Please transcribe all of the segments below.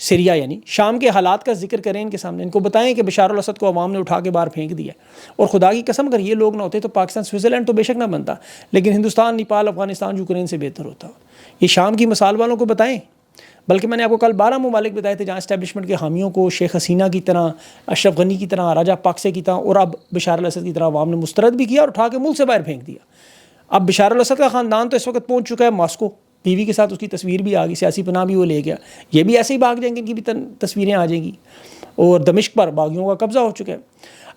Syria یعنی شام کے حالات کا ذکر کریں ان کے سامنے، ان کو بتائیں کہ بشار الاسد کو عوام نے اٹھا کے باہر پھینک دیا، اور خدا کی قسم اگر یہ لوگ نہ ہوتے تو پاکستان سوئٹزرلینڈ تو بے شک نہ بنتا، لیکن ہندوستان، نیپال، افغانستان، یوکرین سے بہتر ہوتا۔ یہ شام کی مثال والوں کو بتائیں، بلکہ میں نے آپ کو کل 12 ممالک بتائے تھے جہاں اسٹیبلشمنٹ کے حامیوں کو شیخ حسینہ کی طرح، اشرف غنی کی طرح، راجہ پاکسے کی طرح اور اب بشار الاسد کی طرح عوام نے مسترد بھی کیا اور اٹھا کے ملک سے باہر پھینک دیا۔ اب بشار الاسد کا خاندان تو اس وقت پہنچ چکا ہے ماسکو، بیوی کے ساتھ اس کی تصویر بھی آ گئی، سیاسی پناہ بھی وہ لے گیا، یہ بھی ایسے ہی بھاگ جائیں گے، ان کی بھی تصویریں آ جائیں گی، اور دمشق پر باغیوں کا قبضہ ہو چکا ہے۔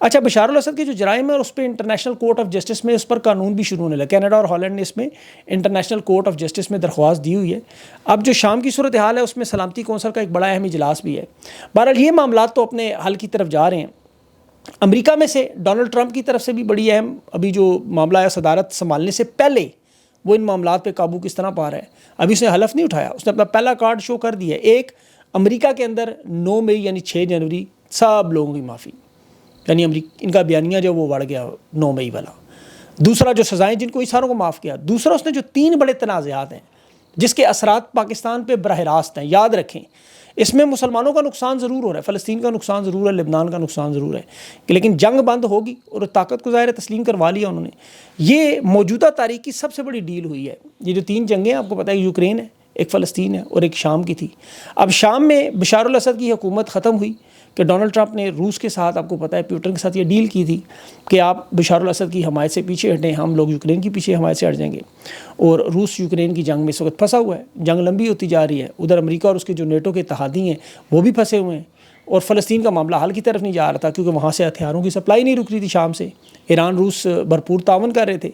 اچھا، بشار الاسد کے جو جرائم ہیں اور اس پہ انٹرنیشنل کورٹ آف جسٹس میں اس پر قانون بھی شروع ہونے لگا، کینیڈا اور ہالینڈ نے اس میں انٹرنیشنل کورٹ آف جسٹس میں درخواست دی ہوئی ہے۔ اب جو شام کی صورتحال ہے اس میں سلامتی کونسل کا ایک بڑا اہم اجلاس بھی ہے۔ بہرحال یہ معاملات تو اپنے حل کی طرف جا رہے ہیں۔ امریکہ میں سے ڈونلڈ ٹرمپ کی طرف سے بھی بڑی اہم ابھی جو معاملہ ہے، صدارت سنبھالنے سے پہلے وہ ان معاملات پہ قابو کس طرح پا رہا ہے۔ ابھی اس نے حلف نہیں اٹھایا، اس نے اپنا پہلا کارڈ شو کر دیا ہے۔ ایک، امریکہ کے اندر 9 مئی یعنی 6 جنوری سب لوگوں کی معافی، یعنی ان کا بیانیہ جو وہ بڑھ گیا 9 مئی والا۔ دوسرا، جو سزائیں جن کو اس ساروں کو معاف کیا۔ دوسرا، اس نے جو 3 بڑے تنازعات ہیں جس کے اثرات پاکستان پہ براہ راست ہیں، یاد رکھیں اس میں مسلمانوں کا نقصان ضرور ہو رہا ہے، فلسطین کا نقصان ضرور ہے، لبنان کا نقصان ضرور ہے، لیکن جنگ بند ہوگی اور طاقت کو ظاہر تسلیم کروا لیا انہوں نے۔ یہ موجودہ تاریخ کی سب سے بڑی ڈیل ہوئی ہے۔ یہ جو 3 جنگیں آپ کو پتہ ہے، یوکرین ہے، ایک فلسطین ہے اور ایک شام کی تھی۔ اب شام میں بشار الاسد کی حکومت ختم ہوئی کہ ڈونلڈ ٹرمپ نے روس کے ساتھ، آپ کو پتہ ہے پیوٹن کے ساتھ یہ ڈیل کی تھی کہ آپ بشار الاسد کی حمایت سے پیچھے ہٹیں، ہم لوگ یوکرین کی پیچھے حمایت سے ہٹ جائیں گے، اور روس یوکرین کی جنگ میں اس وقت پھنسا ہوا ہے، جنگ لمبی ہوتی جا رہی ہے، ادھر امریکہ اور اس کے جو نیٹو کے اتحادی ہیں وہ بھی پھنسے ہوئے ہیں، اور فلسطین کا معاملہ حل کی طرف نہیں جا رہا تھا کیونکہ وہاں سے ہتھیاروں کی سپلائی نہیں رک رہی تھی شام سے، ایران روس بھرپور تعاون کر رہے تھے۔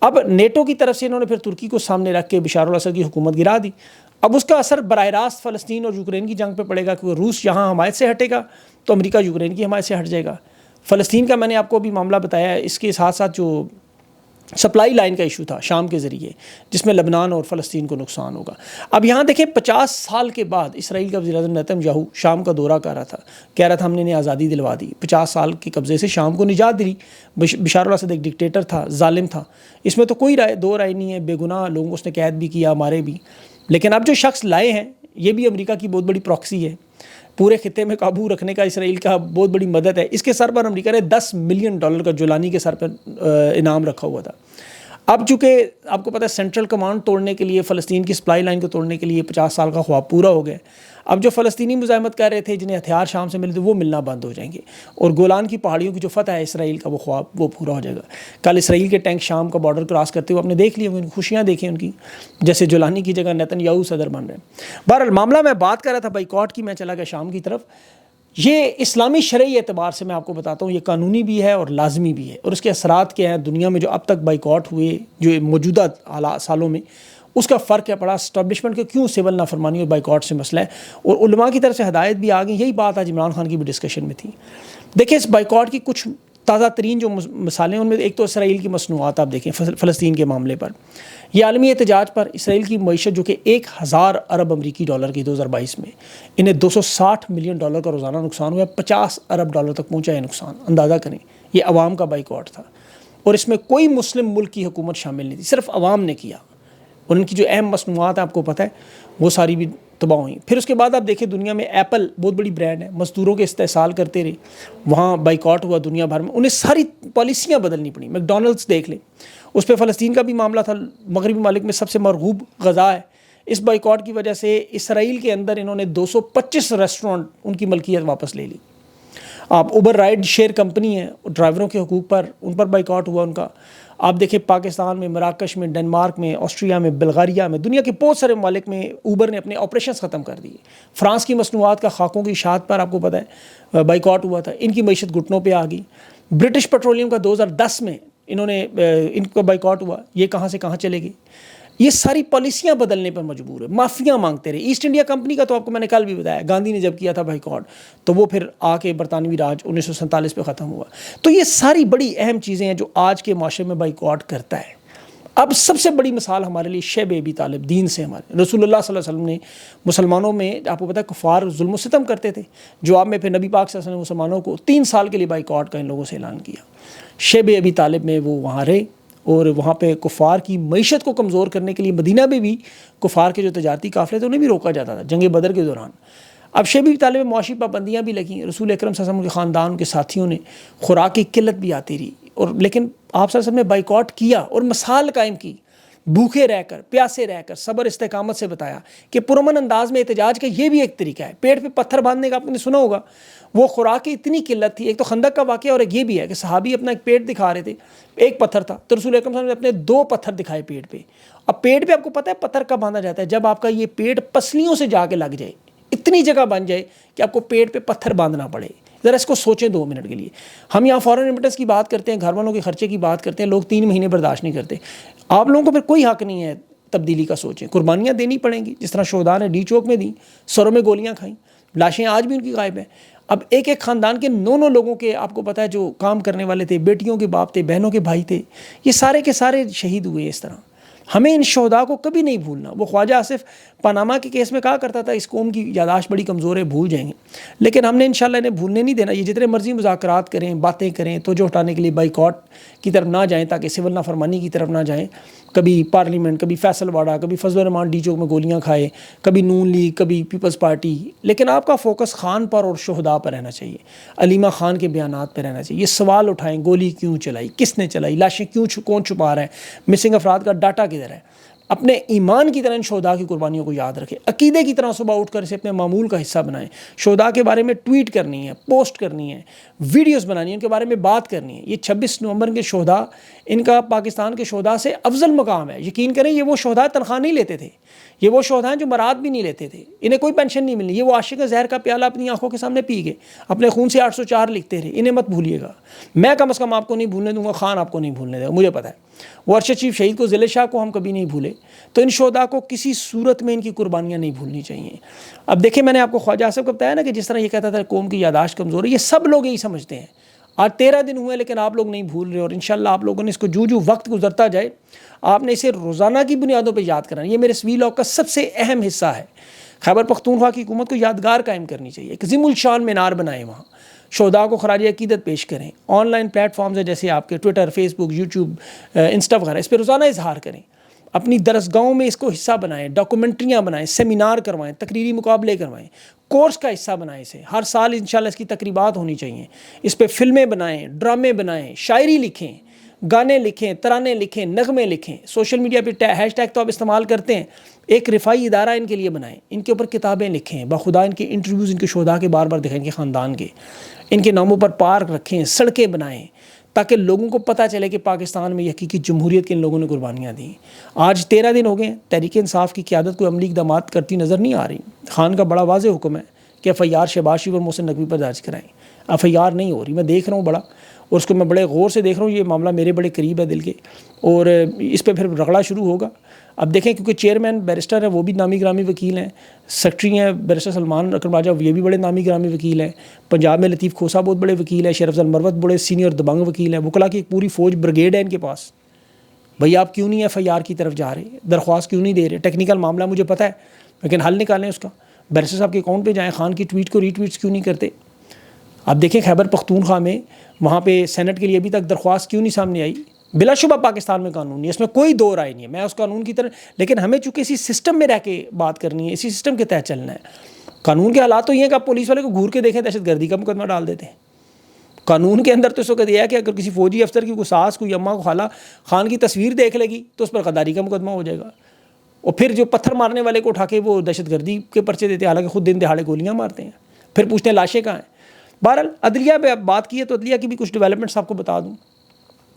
اب نیٹو کی طرف سے انہوں نے پھر ترکی کو سامنے رکھ کے بشار الاسد کی حکومت گرا دی۔ اب اس کا اثر براہ راست فلسطین اور یوکرین کی جنگ پہ پڑے گا، کیونکہ روس یہاں حمایت سے ہٹے گا تو امریکہ یوکرین کی حمایت سے ہٹ جائے گا۔ فلسطین کا میں نے آپ کو ابھی معاملہ بتایا ہے، اس کے ساتھ ساتھ جو سپلائی لائن کا ایشو تھا شام کے ذریعے، جس میں لبنان اور فلسطین کو نقصان ہوگا۔ اب یہاں دیکھیں 50 سال کے بعد اسرائیل کا وزیر اعظم نیتن یاہو شام کا دورہ کر رہا تھا، کہہ رہا تھا ہم نے انہیں آزادی دلوا دی، 50 سال کے قبضے سے شام کو نجات دی۔ بشار الاسد ایک ڈکٹیٹر تھا، ظالم تھا، اس میں تو کوئی دو رائے نہیں ہے، بے گناہ لوگوں کو اس نے قید بھی کیا، مارے بھی۔ لیکن اب جو شخص لائے ہیں یہ بھی امریکہ کی بہت بڑی پراکسی ہے، پورے خطے میں قابو رکھنے کا اسرائیل کا بہت بڑی مدد ہے۔ اس کے سر پر امریکہ نے $10 ملین کا جولانی کے سر پر انعام رکھا ہوا تھا۔ اب چونکہ آپ کو پتہ ہے سینٹرل کمانڈ توڑنے کے لیے، فلسطین کی سپلائی لائن کو توڑنے کے لیے 50 سال کا خواب پورا ہو گیا۔ اب جو فلسطینی مزاحمت کر رہے تھے، جنہیں ہتھیار شام سے ملے تھے، وہ ملنا بند ہو جائیں گے، اور گولان کی پہاڑیوں کی جو فتح ہے اسرائیل کا، وہ خواب وہ پورا ہو جائے گا۔ کل اسرائیل کے ٹینک شام کا بارڈر کراس کرتے ہوئے آپ نے دیکھ لی ہوں، خوشیاں دیکھیں ان کی، جیسے جولانی کی جگہ نیتن یاہو صدر بن رہے ہیں۔ بہرحال معاملہ میں بات کر رہا تھا بائیکاٹ کی، میں چلا گیا شام کی طرف۔ یہ اسلامی شرعی اعتبار سے میں آپ کو بتاتا ہوں، یہ قانونی بھی ہے اور لازمی بھی ہے، اور اس کے اثرات کیا ہیں دنیا میں جو اب تک بائیکاٹ ہوئے جو موجودہ سالوں میں، اس کا فرق کیا پڑا، اسٹیبلشمنٹ کے کیوں سول نافرمانی اور بائیکاٹ سے مسئلہ ہے، اور علماء کی طرف سے ہدایت بھی آ گئی۔ یہی بات آج عمران خان کی بھی ڈسکشن میں تھی۔ دیکھیں اس بائیکاٹ کی کچھ تازہ ترین جو مثالیں، ان میں ایک تو اسرائیل کی مصنوعات آپ دیکھیں فلسطین کے معاملے پر، یہ عالمی احتجاج پر اسرائیل کی معیشت جو کہ 1000 ارب امریکی ڈالر کی 2022 میں، انہیں $260 ملین کا روزانہ نقصان ہوا ہے، $50 ارب تک پہنچا ہے نقصان، اندازہ کریں۔ یہ عوام کا بائیکاٹ تھا، اور اس میں کوئی مسلم ملک کی حکومت شامل نہیں تھی، صرف عوام نے کیا، اور ان کی جو اہم مصنوعات ہیں آپ کو پتہ ہے وہ ساری بھی تباہ ہوئیں۔ پھر اس کے بعد آپ دیکھیں دنیا میں ایپل بہت بڑی برانڈ ہے، مزدوروں کے استحصال کرتے رہے، وہاں بائیکاٹ ہوا دنیا بھر میں، انہیں ساری پالیسیاں بدلنی پڑیں۔ میک ڈونلڈس دیکھ لیں، اس پہ فلسطین کا بھی معاملہ تھا، مغربی ممالک میں سب سے مرغوب غذا ہے۔ اس بائیکاٹ کی وجہ سے اسرائیل کے اندر انہوں نے 225 ریسٹورنٹ ان کی ملکیت واپس لے لی۔ آپ اوبر رائڈ شیئر کمپنی ہے، ڈرائیوروں کے حقوق پر ان پر بائیکاٹ ہوا ان کا۔ آپ دیکھیں پاکستان میں، مراکش میں، ڈنمارک میں، آسٹریا میں، بلغاریہ میں، دنیا کے بہت سارے ممالک میں اوبر نے اپنے آپریشنز ختم کر دیے۔ فرانس کی مصنوعات کا خاکوں کی اشاعت پر آپ کو پتہ ہے بائیکاٹ ہوا تھا، ان کی معیشت گھٹنوں پہ آ گئی۔ برٹش پیٹرولیم کا 2010 میں ان کا بائیکاٹ ہوا، یہ کہاں سے کہاں چلے گئی۔ یہ ساری پالیسیاں بدلنے پر مجبور ہے، معافیاں مانگتے رہے۔ ایسٹ انڈیا کمپنی کا تو آپ کو میں نے کل بھی بتایا، گاندھی نے جب کیا تھا بائیکاٹ تو وہ پھر آ کے برطانوی راج 1947 پہ ختم ہوا۔ تو یہ ساری بڑی اہم چیزیں ہیں جو آج کے معاشرے میں بائیکاٹ کرتا ہے۔ اب سب سے بڑی مثال ہمارے لیے شیب ابی طالب، دین سے ہمارے رسول اللہ صلی اللہ علیہ وسلم نے مسلمانوں میں، آپ کو پتہ ہے کفار ظلم و ستم کرتے تھے، جواب میں پھر نبی پاک صلی اللہ علیہ وسلم نے مسلمانوں کو 3 سال کے لیے بائیکاٹ کا ان لوگوں سے اعلان کیا۔ شیب ابی طالب میں وہ وہاں رہے، اور وہاں پہ کفار کی معیشت کو کمزور کرنے کے لیے مدینہ میں بھی کفار کے جو تجارتی قافلے تھے انہیں بھی روکا جاتا تھا جنگ بدر کے دوران۔ اب شیبی طالب معاشی پابندیاں بھی لگیں، رسول اکرم صلی اللہ علیہ وسلم کے خاندان کے ساتھیوں نے، خوراک کی قلت بھی آتی رہی، اور لیکن آپ صلی اللہ علیہ وسلم نے بائیکاٹ کیا اور مثال قائم کی، بھوکے رہ کر، پیاسے رہ کر، صبر استقامت سے بتایا کہ پرامن انداز میں احتجاج کا یہ بھی ایک طریقہ ہے۔ پیٹ پہ پتھر باندھنے کا آپ نے سنا ہوگا، وہ خوراک کی اتنی قلت تھی، ایک تو خندق کا واقعہ اور ایک یہ بھی ہے کہ صحابی اپنا ایک پیٹ دکھا رہے تھے، ایک پتھر تھا، تو رسول اکرم صلی اللہ علیہ وسلم نے اپنے 2 پتھر دکھائے پیٹ پہ۔ اب پیٹ پہ آپ کو پتہ ہے پتھر کب باندھا جاتا ہے؟ جب آپ کا یہ پیٹ پسلیوں سے جا کے لگ جائے، اتنی جگہ بن جائے کہ آپ کو پیٹ پہ پتھر باندھنا پڑے۔ ذرا اس کو سوچیں 2 منٹ کے لیے۔ ہم یہاں فورن ریمیٹنس کی بات کرتے ہیں، گھر والوں کے خرچے کی بات کرتے ہیں، لوگ 3 مہینے برداشت نہیں کرتے۔ آپ لوگوں کو پھر کوئی حق نہیں ہے تبدیلی کا سوچیں، قربانیاں دینی پڑیں گی، جس طرح شہداء نے ڈی چوک میں دیں، سروں میں گولیاں کھائیں، لاشیں آج بھی ان کی غائب ہیں۔ اب ایک ایک خاندان کے 9 لوگوں کے آپ کو پتہ ہے جو کام کرنے والے تھے، بیٹیوں کے باپ تھے، بہنوں کے بھائی تھے، یہ سارے کے سارے شہید ہوئے اس طرح۔ ہمیں ان شہداء کو کبھی نہیں بھولنا۔ وہ خواجہ آصف پاناما کے کیس میں کہا کرتا تھا اس قوم کی یاداشت بڑی کمزور ہے، بھول جائیں گے، لیکن ہم نے انشاءاللہ انہیں بھولنے نہیں دینا۔ یہ جتنے مرضی مذاکرات کریں، باتیں کریں، توجہ ہٹانے کے لیے بائیکاٹ کی طرف نہ جائیں تاکہ سول نافرمانی کی طرف نہ جائیں، کبھی پارلیمنٹ، کبھی فیصل واڑہ، کبھی فضل الرحمان ڈی چوک میں گولیاں کھائے، کبھی نون لیگ، کبھی پیپلز پارٹی، لیکن آپ کا فوکس خان پر اور شہداء پر رہنا چاہیے، علیمہ خان کے بیانات پہ رہنا چاہیے۔ یہ سوال اٹھائیں، گولی کیوں چلائی، کس نے چلائی، لاشیں کون چھپا رہا ہے، مسنگ افراد کا ڈاٹا کدھر ہے۔ اپنے ایمان کی طرح ان شہداء کی قربانیوں کو یاد رکھیں، عقیدے کی طرح صبح اٹھ کر اسے اپنے معمول کا حصہ بنائیں، شہداء کے بارے میں ٹویٹ کرنی ہے، پوسٹ کرنی ہے، ویڈیوز بنانی ہے، ان کے بارے میں بات کرنی ہے۔ یہ 26 نومبر کے شہداء، ان کا پاکستان کے شہداء سے افضل مقام ہے۔ یقین کریں یہ وہ شہداء تنخواہ نہیں لیتے تھے، یہ وہ شہداء ہیں جو مراد بھی نہیں لیتے تھے، انہیں کوئی پینشن نہیں ملنی، یہ وہ عاشق زہر کا پیالہ اپنی آنکھوں کے سامنے پی گئے، اپنے خون سے 804 لکھتے رہے، انہیں مت بھولیے گا۔ میں کم از کم آپ کو نہیں بھولنے دوں گا، خان آپ کو نہیں بھولنے دے گا، مجھے پتہ ہے۔ وہ ارشد چیف شہید کو، ذیل شاہ کو ہم کبھی نہیں بھولے، تو ان شہداء کو کسی صورت میں ان کی قربانیاں نہیں بھولنی چاہیے۔ اب دیکھیں میں نے آپ کو خواجہ آصف کو بتایا نا کہ جس طرح یہ کہتا تھا قوم کی یاداشت کمزور ہے، یہ سب لوگ یہی سمجھتے ہیں۔ آج 13 دن ہوئے لیکن آپ لوگ نہیں بھول رہے، اور انشاءاللہ آپ لوگوں نے اس کو جو وقت گزرتا جائے آپ نے اسے روزانہ کی بنیادوں پہ یاد کرنا۔ یہ میرے ویلاگ کا سب سے اہم حصہ ہے۔ خیبر پختونخوا کی حکومت کو یادگار قائم کرنی چاہیے، ایک عظیم الشان مینار بنائیں، وہاں شہداء کو خراج عقیدت پیش کریں، آن لائن پلیٹ فارمز ہیں جیسے آپ کے ٹویٹر، فیس بک، یوٹیوب، انسٹا وغیرہ، اس پہ روزانہ اظہار کریں، اپنی درسگاہوں میں اس کو حصہ بنائیں، ڈاکومنٹریاں بنائیں، سیمینار کروائیں، تقریری مقابلے کروائیں، کورس کا حصہ بنائیں اسے، ہر سال انشاءاللہ اس کی تقریبات ہونی چاہیے، اس پہ فلمیں بنائیں، ڈرامے بنائیں، شاعری لکھیں، گانے لکھیں، ترانے لکھیں، نغمے لکھیں، سوشل میڈیا پہ ہیش ٹیگ تو آپ استعمال کرتے ہیں، ایک رفاعی ادارہ ان کے لیے بنائیں، ان کے اوپر کتابیں لکھیں، بخدا ان کے انٹرویوز ان کے شہداء کے بار بار دکھائیں، ان کے خاندان کے، ان کے ناموں پر پارک رکھیں، سڑکیں بنائیں، تاکہ لوگوں کو پتہ چلے کہ پاکستان میں حقیقی جمہوریت کے ان لوگوں نے قربانیاں دیں۔ آج 13 دن ہو گئے ہیں، تحریک انصاف کی قیادت کو عملی اقدامات کرتی نظر نہیں آ رہی۔ خان کا بڑا واضح حکم ہے کہ FIR شہباز شریف اور محسن نقوی پر درج کرائیں، FIR نہیں ہو رہی، میں دیکھ رہا ہوں بڑا، اور اس کو میں بڑے غور سے دیکھ رہا ہوں، یہ معاملہ میرے بڑے قریب ہے دل کے، اور اس پہ پھر رگڑا شروع ہوگا۔ اب دیکھیں کیونکہ چیئرمین بیرسٹر ہیں، وہ بھی نامی گرامی وکیل ہیں، سیکرٹری ہیں بیرسٹر سلمان اکرم راجہ، یہ بھی بڑے نامی گرامی وکیل ہیں، پنجاب میں لطیف کھوسا بہت بڑے وکیل ہیں، شیر افضل مروت بڑے سینئر دبنگ وکیل ہیں، وکلا کی ایک پوری فوج بریگیڈ ہے ان کے پاس۔ بھئی آپ کیوں نہیں FIR کی طرف جا رہے، درخواست کیوں نہیں دے رہے؟ ٹیکنیکل معاملہ مجھے پتہ ہے لیکن حل نکالیں اس کا۔ بیرسٹر صاحب کے اکاؤنٹ پہ جائیں، خان کی ٹویٹ کو ری ٹویٹس کیوں نہیں کرتے؟ اب دیکھیں خیبر پختونخوا میں وہاں پہ سینٹ کے لیے ابھی تک درخواست کیوں نہیں سامنے آئی؟ بلا شبہ پاکستان میں قانون نہیں ہے، اس میں کوئی دو رائے نہیں ہے، میں اس قانون کی طرح، لیکن ہمیں چونکہ اسی سسٹم میں رہ کے بات کرنی ہے، اسی سسٹم کے تحت چلنا ہے۔ قانون کے حالات تو یہ ہیں کہ آپ پولیس والے کو گھور کے دیکھیں دہشت گردی کا مقدمہ ڈال دیتے ہیں۔ قانون کے اندر تو اس وقت یہ ہے کہ اگر کسی فوجی افسر کی کوئی ساس، کوئی اماں، کو خالہ خان کی تصویر دیکھ لے گی تو اس پر غداری کا مقدمہ ہو جائے گا، اور پھر جو پتھر مارنے والے کو اٹھا کے وہ دہشت گردی کے پرچے دیتے ہیں، حالانکہ خود دن دہاڑے گولیاں مارتے ہیں، پھر پوچھتے ہیں لاشیں کہاں ہیں۔ بہرحال عدلیہ پہ بات کی ہے تو عدلیہ کی بھی کچھ ڈیولپمنٹس آپ کو بتا دوں۔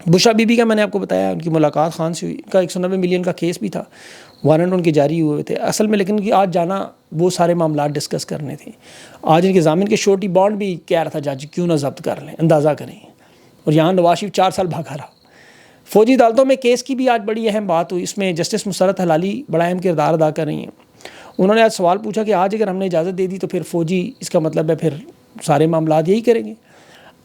بشرا بی بی کا میں نے آپ کو بتایا، ان کی ملاقات خان سے ہوئی، ان کا 190 ملین کا کیس بھی تھا، وارنٹ ان کے جاری ہوئے تھے اصل میں، لیکن آج جانا وہ سارے معاملات ڈسکس کرنے تھے۔ آج ان کے ضامن کے شورٹی بانڈ بھی کہہ رہا تھا جج کیوں نہ ضبط کر لیں، اندازہ کریں، اور یہاں نواز شریف 4 سال بھاگا رہا۔ فوجی عدالتوں میں کیس کی بھی آج بڑی اہم بات ہوئی، اس میں جسٹس مسرت حلالی بڑا اہم کردار ادا کر رہی ہیں۔ انہوں نے آج سوال پوچھا کہ آج اگر ہم نے اجازت دے دی تو پھر فوجی، اس کا مطلب ہے پھر سارے معاملات یہی کریں گے۔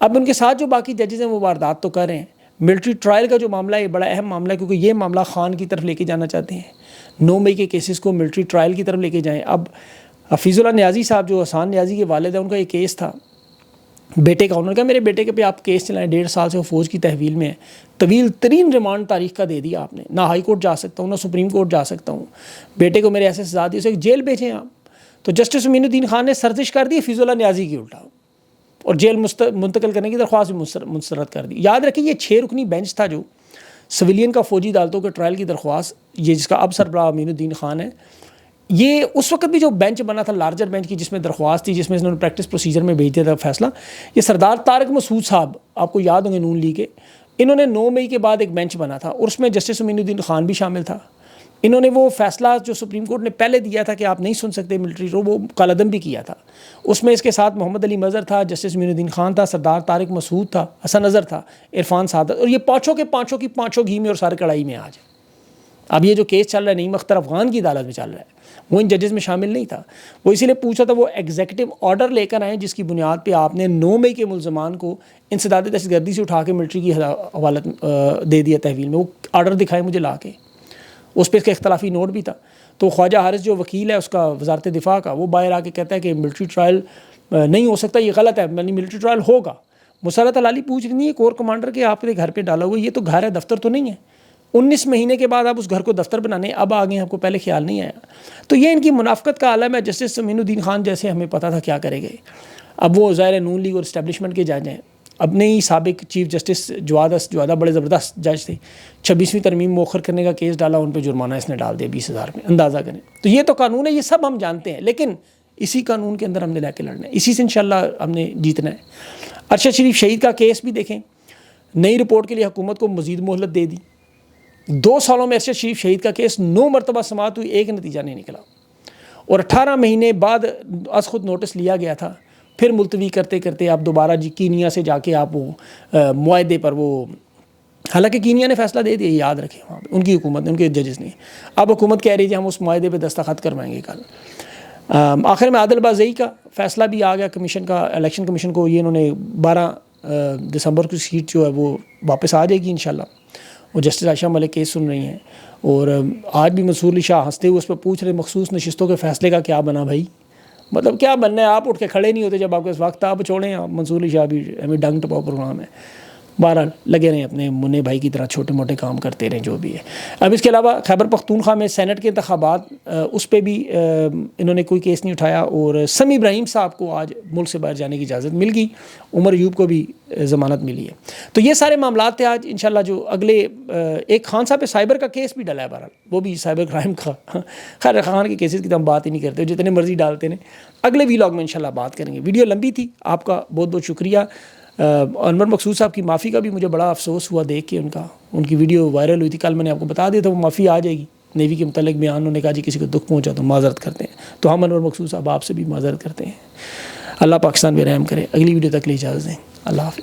اب ان کے ساتھ جو باقی ججز ہیں وہ واردات تو کر رہے ہیں۔ ملٹری ٹرائل کا جو معاملہ ہے یہ بڑا اہم معاملہ ہے، کیونکہ یہ معاملہ خان کی طرف لے کے جانا چاہتے ہیں، 9 مئی کے کیسز کو ملٹری ٹرائل کی طرف لے کے جائیں۔ اب حفیظ اللہ نیازی صاحب جو حسان نیازی کے والد ہیں، ان کا یہ کیس تھا بیٹے کا، انہوں نے کہا میرے بیٹے کے پہ آپ کیس چلائیں، 1.5 سال سے وہ فوج کی تحویل میں ہے، طویل ترین ریمانڈ تاریخ کا دے دیا آپ نے، نہ ہائی کورٹ جا سکتا ہوں نہ سپریم کورٹ جا سکتا ہوں، بیٹے کو میرے ایسے سزا دی، اسے جیل بھیجیں آپ۔ تو جسٹس امین الدین خان نے سرزش کر دی فیض اللہ نیازی کی الٹا اور جیل منتقل کرنے کی درخواست بھی مسترد کر دی. یاد رکھیں یہ 6 رکنی بینچ تھا جو سویلین کا فوجی عدالتوں کے ٹرائل کی درخواست، یہ جس کا اب سربراہ امین الدین خان ہے، یہ اس وقت بھی جو بینچ بنا تھا لارجر بینچ کی جس میں درخواست تھی، جس میں انہوں نے پریکٹس پروسیجر میں بھیج دیا تھا فیصلہ، یہ سردار طارق مسعود صاحب آپ کو یاد ہوں گے نون لیگ کے، انہوں نے 9 مئی کے بعد ایک بینچ بنا تھا اور اس میں جسٹس امین الدین خان بھی شامل تھا. انہوں نے وہ فیصلہ جو سپریم کورٹ نے پہلے دیا تھا کہ آپ نہیں سن سکتے ملٹری رو، وہ کالعدم بھی کیا تھا. اس میں اس کے ساتھ محمد علی مظہر تھا، جسٹس امین الدین خان تھا، سردار طارق مسعود تھا، حسن اظہر تھا، عرفان سعادت، اور یہ پانچوں گھی میں اور سارے کڑائی میں آج. اب یہ جو کیس چل رہا ہے نعیم اختر افغان کی عدالت میں چل رہا ہے، وہ ان ججز میں شامل نہیں تھا. وہ اسی لیے پوچھا تھا وہ ایگزیکٹو آرڈر لے کر آئیں جس کی بنیاد پہ آپ نے 9 مئی کے ملزمان کو انسداد دہشت گردی سے اٹھا کے ملٹری کی حوالت دے دیا تحویل میں. وہ آرڈر دکھائے مجھے لا کے، اس پہ اس کا اختلافی نوٹ بھی تھا. تو خواجہ حارث جو وکیل ہے اس کا وزارت دفاع کا، وہ باہر آ کے کہتا ہے کہ ملٹری ٹرائل نہیں ہو سکتا، یہ غلط ہے، یعنی ملٹری ٹرائل ہوگا. مسرت علالی پوچھ رہی ہے کور کمانڈر کے آپ کے گھر پہ ڈالا ہوا، یہ تو گھر ہے، دفتر تو نہیں ہے. 19 مہینے کے بعد آپ اس گھر کو دفتر بنانے اب آ گئے ہیں، آپ کو پہلے خیال نہیں آیا. تو یہ ان کی منافقت کا عالم ہے. جسٹس امین الدین خان جیسے ہمیں پتہ تھا کیا کرے گئے. اب وہ ظاہر نون لیگ اور اسٹیبلشمنٹ کے جج ہیں. اپنے ہی سابق چیف جسٹس جوادہ بڑے زبردست جج تھے، 26ویں ترمیم مؤخر کرنے کا کیس ڈالا، ان پہ جرمانہ اس نے ڈال دیا 20,000 میں. اندازہ کریں. تو یہ تو قانون ہے، یہ سب ہم جانتے ہیں، لیکن اسی قانون کے اندر ہم نے لے کے لڑنا ہے، اسی سے انشاءاللہ ہم نے جیتنا ہے. ارشد شریف شہید کا کیس بھی دیکھیں، نئی رپورٹ کے لیے حکومت کو مزید مہلت دے دی. 2 سالوں میں ارشد شریف شہید کا کیس 9 مرتبہ سماعت ہوئی، ایک نتیجہ نہیں نکلا، اور 18 مہینے بعد از خود نوٹس لیا گیا تھا. پھر ملتوی کرتے کرتے آپ دوبارہ کینیا سے جا کے آپ وہ معاہدے پر وہ، حالانکہ کینیا نے فیصلہ دے دیا، یاد رکھیں وہاں پہ ان کی حکومت نے، ان کے ججز نے. اب حکومت کہہ رہی ہے ہم اس معاہدے پہ دستخط کروائیں گے کل. آخر میں عادل بازئی کا فیصلہ بھی آ گیا کمیشن کا، الیکشن کمیشن کو. یہ انہوں نے 12 دسمبر کی سیٹ جو ہے وہ واپس آ جائے گی انشاءاللہ. وہ جسٹس عائشہ ملک کیس سن رہی ہیں، اور آج بھی منصور علی شاہ ہنستے ہوئے اس پہ پوچھ رہے مخصوص نشستوں کے فیصلے کا کیا بنا بھائی. مطلب کیا بننا ہے، آپ اٹھ کے کھڑے نہیں ہوتے جب آپ کے وقت، آپ چھوڑیں. آپ منصور علی شاہ بھی ہمیں ڈنگ ٹپاؤ پروگرام ہے. بہرحال لگے رہیں اپنے منع بھائی کی طرح چھوٹے موٹے کام کرتے رہیں جو بھی ہے. اب اس کے علاوہ خیبر پختونخوا میں سینٹ کے انتخابات، اس پہ بھی انہوں نے کوئی کیس نہیں اٹھایا، اور سمی ابراہیم صاحب کو آج ملک سے باہر جانے کی اجازت مل گئی، عمر ایوب کو بھی ضمانت ملی ہے. تو یہ سارے معاملات تھے آج. انشاءاللہ جو اگلے ایک خان صاحب پہ سائبر کا کیس بھی ڈلا ہے، بہرحال وہ بھی سائبر کرائم کا. خیر خان کے کیسز کی تو ہم بات ہی نہیں کرتے، جتنے مرضی ڈالتے ہیں. اگلے ویلاگ میں انشاءاللہ بات کریں گے. ویڈیو لمبی تھی، آپ کا بہت بہت شکریہ. انور مقصود صاحب کی معافی کا بھی مجھے بڑا افسوس ہوا دیکھ کے، ان کی ویڈیو وائرل ہوئی تھی کل. میں نے آپ کو بتا دیا تھا وہ معافی آ جائے گی. نیوی کے متعلق بیان انہوں نے کہا جی کسی کو دکھ پہنچا تو معذرت کرتے ہیں. تو ہم انور مقصود صاحب آپ سے بھی معذرت کرتے ہیں. اللہ پاکستان پہ رحم کرے. اگلی ویڈیو تک کے لیے اجازت دیں. اللہ حافظ.